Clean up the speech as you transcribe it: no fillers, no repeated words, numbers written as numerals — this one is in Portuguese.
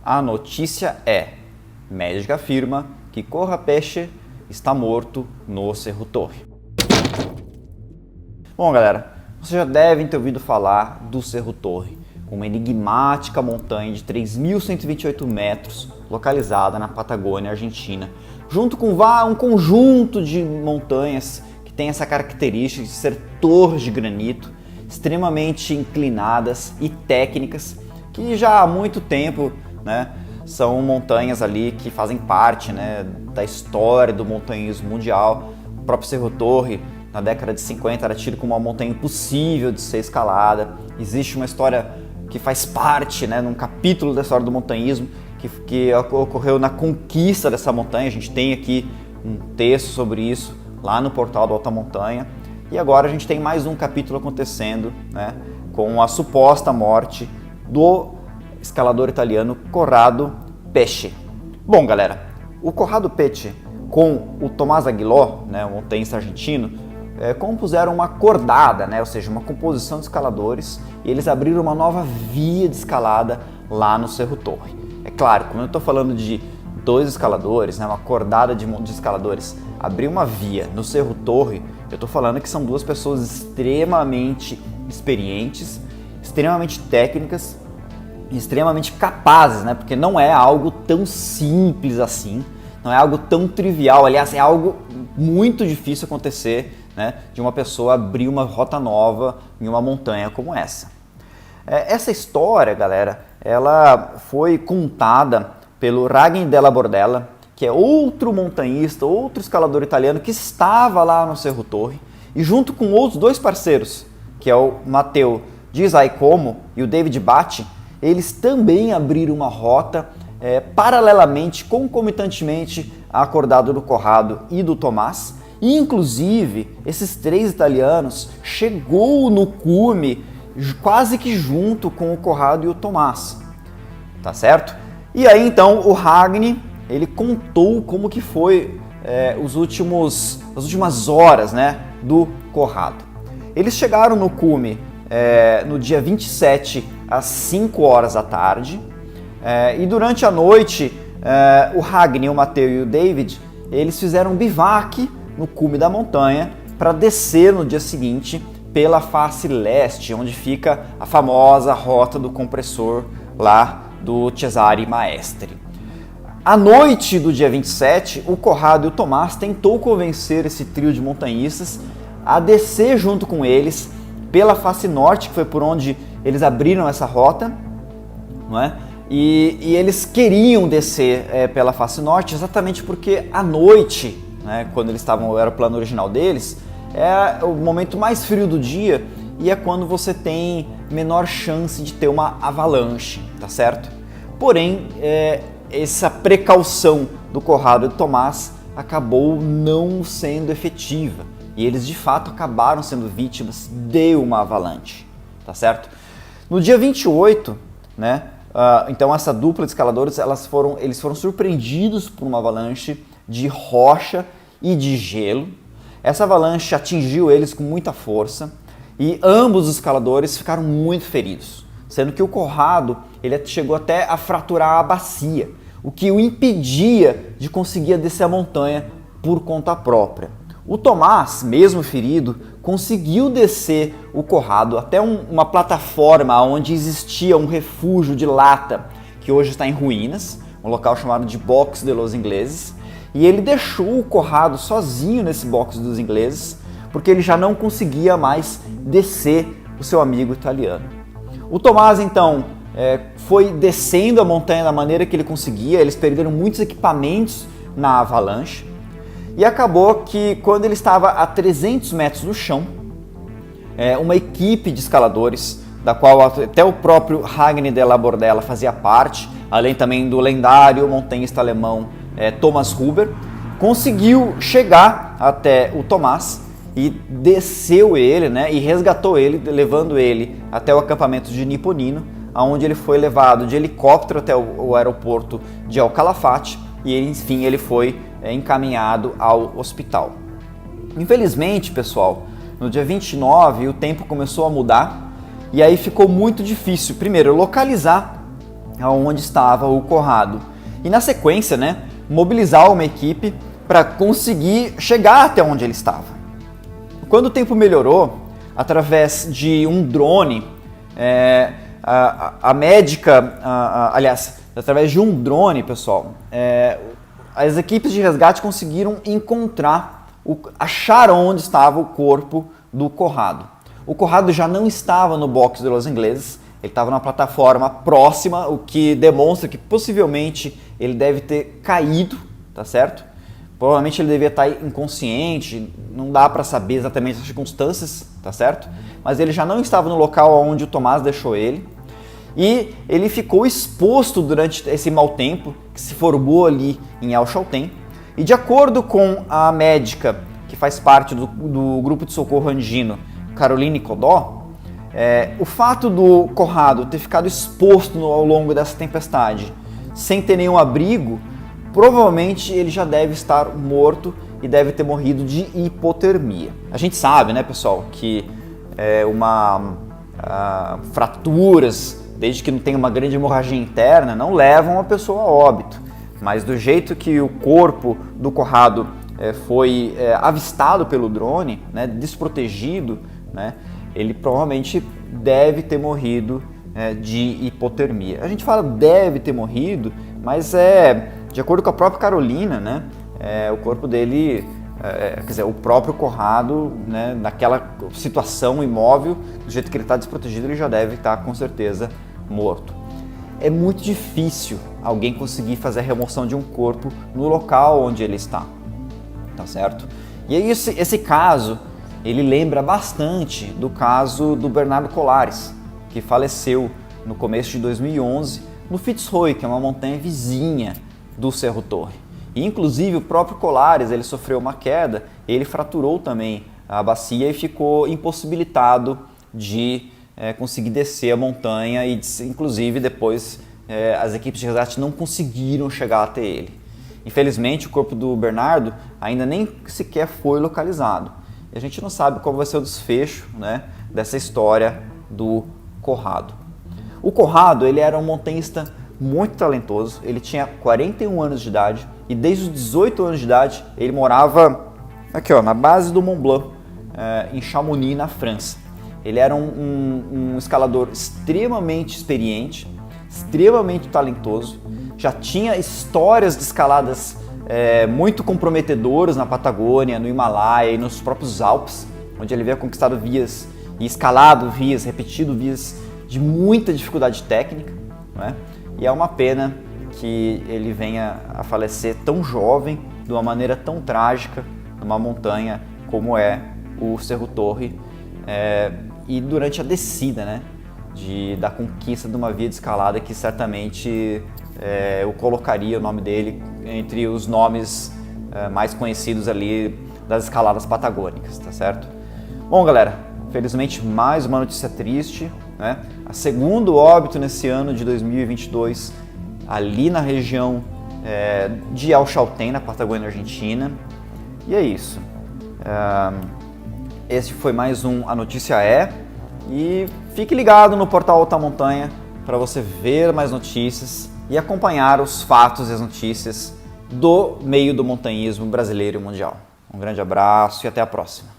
A notícia é: médica afirma que Corra Peixe está morto no Cerro Torre. Bom, galera, vocês já devem ter ouvido falar do Cerro Torre, uma enigmática montanha de 3.128 metros, localizada na Patagônia, Argentina, junto com um conjunto de montanhas que tem essa característica de ser torres de granito, extremamente inclinadas e técnicas, que já há muito tempo, né, são montanhas ali que fazem parte, né, da história do montanhismo mundial. O próprio Cerro Torre, na década de 50, era tido como uma montanha impossível de ser escalada. Existe uma história que faz parte, né, num capítulo da história do montanhismo, que ocorreu na conquista dessa montanha. A gente tem aqui um texto sobre isso lá no portal do Alta Montanha. E agora a gente tem mais um capítulo acontecendo, né, com a suposta morte do escalador italiano Corrado Pesce. Bom, galera, o Corrado Pesce com o Tomás Aguiló, né, o montanhista argentino, compuseram uma cordada, né, ou seja, uma composição de escaladores, e eles abriram uma nova via de escalada lá no Cerro Torre. É claro, como eu estou falando de dois escaladores, né, uma cordada de escaladores, abrir uma via no Cerro Torre, eu estou falando que são duas pessoas extremamente experientes, extremamente técnicas, extremamente capazes, né? Porque não é algo tão simples assim, não é algo tão trivial, aliás, é algo muito difícil acontecer, né, de uma pessoa abrir uma rota nova em uma montanha como essa. Essa história, galera, ela foi contada pelo Ragni della Bordella, que é outro montanhista, outro escalador italiano que estava lá no Cerro Torre, e junto com outros dois parceiros, que é o Matteo Di Giacomo e o David Batti, eles também abriram uma rota paralelamente, concomitantemente à cordada do Corrado e do Tomás. E, inclusive, esses três italianos chegou no cume quase que junto com o Corrado e o Tomás, tá certo? E aí então o Ragni, ele contou como que foi as últimas horas, né, do Corrado. Eles chegaram no cume no dia 27 às 5 horas da tarde, e durante a noite o Ragni, o Matteo e o David, eles fizeram um bivac no cume da montanha para descer no dia seguinte pela face leste, onde fica a famosa rota do compressor lá do Cesare Maestri. À noite do dia 27, o Corrado e o Tomás tentou convencer esse trio de montanhistas a descer junto com eles pela face norte, que foi por onde eles abriram essa rota, não é? E eles queriam descer pela face norte exatamente porque à noite, né, quando eles era o plano original deles, é o momento mais frio do dia e é quando você tem menor chance de ter uma avalanche, tá certo? Porém, essa precaução do Corrado e do Tomás acabou não sendo efetiva e eles de fato acabaram sendo vítimas de uma avalanche, tá certo? No dia 28, né, então essa dupla de escaladores, eles foram surpreendidos por uma avalanche de rocha e de gelo. Essa avalanche atingiu eles com muita força e ambos os escaladores ficaram muito feridos, sendo que o Corrado ele chegou até a fraturar a bacia, o que o impedia de conseguir descer a montanha por conta própria. O Tomás, mesmo ferido, conseguiu descer o Corrado até uma plataforma onde existia um refúgio de lata, que hoje está em ruínas, um local chamado de Box de los Ingleses, e ele deixou o Corrado sozinho nesse Box dos Ingleses, porque ele já não conseguia mais descer o seu amigo italiano. O Tomás, então, foi descendo a montanha da maneira que ele conseguia, eles perderam muitos equipamentos na avalanche, e acabou que quando ele estava a 300 metros do chão, uma equipe de escaladores, da qual até o próprio Ragni della Bordella fazia parte, além também do lendário montanhista alemão Thomas Huber, conseguiu chegar até o Tomás e desceu ele, né, e resgatou ele, levando ele até o acampamento de Niponino, onde ele foi levado de helicóptero até o aeroporto de El Calafate e enfim ele foi encaminhado ao hospital. Infelizmente, pessoal, no dia 29 o tempo começou a mudar e aí ficou muito difícil, primeiro, localizar aonde estava o Corrado. E na sequência, né, mobilizar uma equipe para conseguir chegar até onde ele estava. Quando o tempo melhorou, através de um drone, a médica, aliás, através de um drone, pessoal, as equipes de resgate conseguiram achar onde estava o corpo do Corrado. O Corrado já não estava no box de Los Ingleses, ele estava na plataforma próxima, o que demonstra que possivelmente ele deve ter caído, tá certo? Provavelmente ele devia estar inconsciente, não dá para saber exatamente as circunstâncias, tá certo? Mas ele já não estava no local onde o Tomás deixou ele. E ele ficou exposto durante esse mau tempo que se formou ali em El Chaltén. E de acordo com a médica que faz parte do grupo de socorro andino, Caroline Codó, o fato do Corrado ter ficado exposto ao longo dessa tempestade sem ter nenhum abrigo, provavelmente ele já deve estar morto e deve ter morrido de hipotermia. A gente sabe, né, pessoal, que fraturas, desde que não tenha uma grande hemorragia interna, não levam a pessoa a óbito. Mas do jeito que o corpo do Corrado foi avistado pelo drone, né, desprotegido, né, ele provavelmente deve ter morrido de hipotermia. A gente fala deve ter morrido, mas de acordo com a própria Carolina, né, o corpo dele, quer dizer, o próprio Corrado, né, naquela situação imóvel, do jeito que ele está desprotegido, ele já deve estar com certeza morto. É muito difícil alguém conseguir fazer a remoção de um corpo no local onde ele está, tá certo? E aí esse caso, ele lembra bastante do caso do Bernardo Colares, que faleceu no começo de 2011 no Fitzroy, que é uma montanha vizinha do Cerro Torre. E inclusive o próprio Colares, ele sofreu uma queda, ele fraturou também a bacia e ficou impossibilitado de conseguir descer a montanha e inclusive depois as equipes de resgate não conseguiram chegar até ele. Infelizmente o corpo do Bernardo ainda nem sequer foi localizado. E a gente não sabe qual vai ser o desfecho, né, dessa história do Corrado. O Corrado, ele era um montanhista muito talentoso, ele tinha 41 anos de idade e desde os 18 anos de idade ele morava aqui, ó, na base do Mont Blanc, em Chamonix, na França. Ele era um escalador extremamente experiente, extremamente talentoso, já tinha histórias de escaladas muito comprometedoras na Patagônia, no Himalaia e nos próprios Alpes, onde ele havia conquistado vias e escalado vias, repetido vias de muita dificuldade técnica, né? E é uma pena que ele venha a falecer tão jovem, de uma maneira tão trágica, numa montanha como é o Cerro Torre, e durante a descida, né, da conquista de uma via de escalada que certamente eu colocaria o nome dele entre os nomes mais conhecidos ali das escaladas patagônicas, tá certo? Bom, galera, felizmente mais uma notícia triste, né? A segundo óbito nesse ano de 2022, ali na região de El Chaltén, na Patagônia Argentina. E é isso. Esse foi mais A Notícia e fique ligado no portal Alta Montanha para você ver mais notícias e acompanhar os fatos e as notícias do meio do montanhismo brasileiro e mundial. Um grande abraço e até a próxima.